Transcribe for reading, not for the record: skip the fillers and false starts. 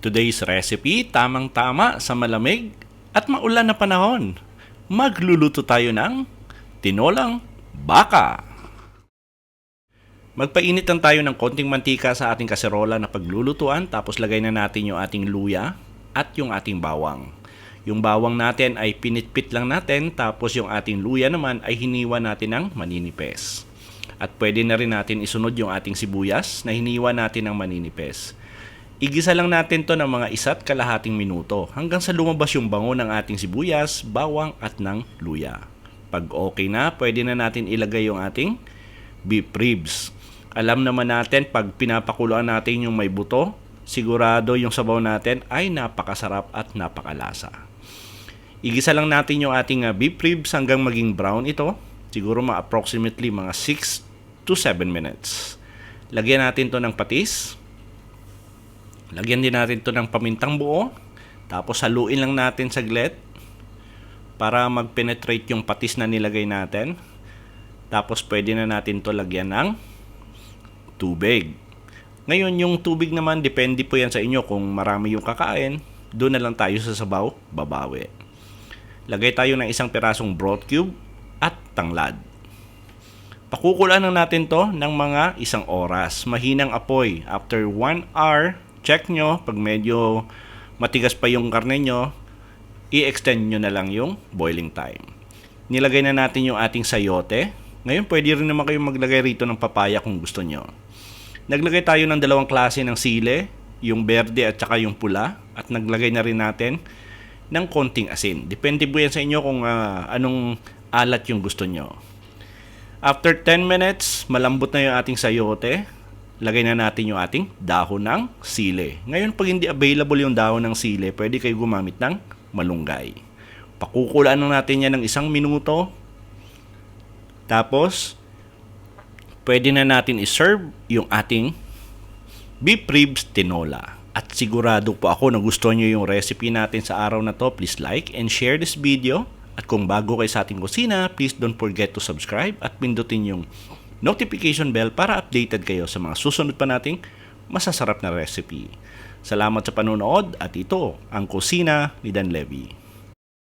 Today's recipe, tamang-tama sa malamig at maulan na panahon. Magluluto tayo ng tinolang baka. Magpainit lang tayo ng konting mantika sa ating kaserola na paglulutuan, tapos lagay na natin yung ating luya at yung ating bawang. Yung bawang natin ay pinitpit lang natin, tapos yung ating luya naman ay hiniwa natin ng maninipes. At pwede na rin natin isunod yung ating sibuyas na hiniwa natin ng maninipes. Igisa lang natin to ng mga 1.5 minuto hanggang sa lumabas yung bango ng ating sibuyas, bawang at ng luya. Pag okay na, pwede na natin ilagay yung ating beef ribs. Alam naman natin pag pinapakuluan natin yung may buto, sigurado yung sabaw natin ay napakasarap at napakalasa. Igisa lang natin yung ating beef ribs hanggang maging brown ito. Siguro approximately mga 6 to 7 minutes. Lagyan natin to ng patis. Lagyan din natin to ng pamintang buo. Tapos haluin lang natin saglit para mag-penetrate yung patis na nilagay natin. Tapos pwede na natin to lagyan ng tubig. Ngayon yung tubig naman, depende po yan sa inyo. Kung marami yung kakain, doon na lang tayo sa sabaw, babawi. Lagay tayo ng isang pirasong broth cube at tanglad. Pakukulaan na natin to ng mga 1 oras. Mahinang apoy. After 1 hour, check nyo. Pag medyo matigas pa yung karne nyo, i-extend nyo na lang yung boiling time. Nilagay na natin yung ating sayote. Ngayon, pwede rin naman kayong maglagay rito ng papaya kung gusto nyo. Naglagay tayo ng 2 klase ng sile, yung berde at saka yung pula. At naglagay na rin natin ng konting asin. Depende po yan sa inyo kung anong alat yung gusto nyo. After 10 minutes, malambot na yung ating sayote. Lagay na natin yung ating dahon ng sile. Ngayon, pag hindi available yung dahon ng sile, pwede kayo gumamit ng malunggay. Pakukulaan na natin yan ng 1 minuto. Tapos, pwede na natin iserve yung ating beef ribs tinola. At sigurado po ako na gusto nyo yung recipe natin sa araw na to. Please like and share this video. At kung bago kayo sa ating kusina, please don't forget to subscribe at pindutin yung notification bell para updated kayo sa mga susunod pa nating masasarap na recipe. Salamat sa panonood at ito ang Kusina ni Dan Levy.